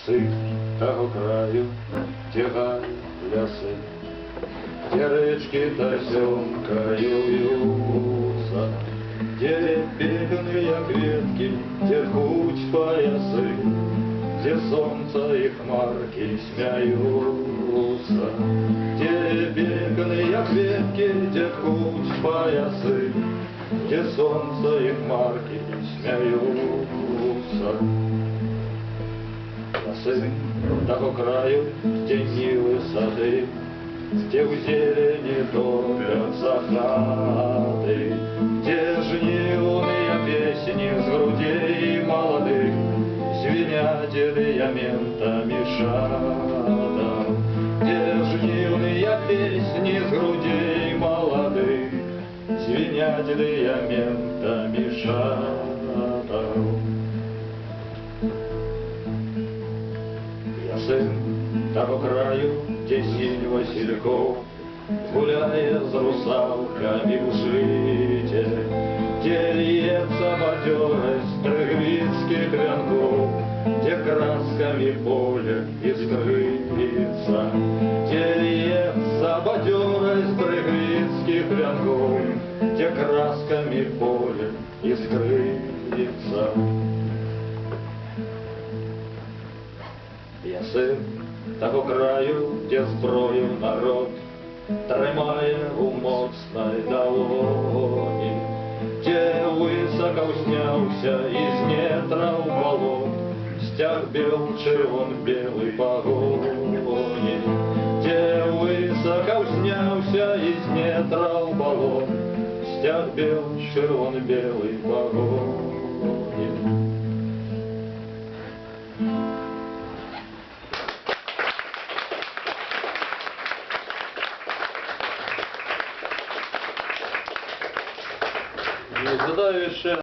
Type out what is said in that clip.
Сын того краю, где гай лясы, где речки тосемкою вьются, где беганые ветки, где куть поясы, где солнце и хмарки смеются, где беганые ветки, где куть поясы, где солнце и хмарки смеются. Я сын того краю, где нивы сады, где в зелени топятся хаты, где жнивные песни с грудей молодых звенят элементами шатов, где жнивные песни с грудей молодых звенят элементами шатов. Я сын того краю, где синь васильков гуляет с русалками в жите, где льется бадёрость трыгвицких венков, где красками поле искрится, где льется бадёрость трыгвицких венков, где красками поле искрится. Я сын того краю, где зброю народ тримає у моцной долоні, где высоко уснявся із нетра у болот стяг бел, червон белый погони, где высоко уснявся із нетра у болот стяг бел, червон белый погони. Задаю ще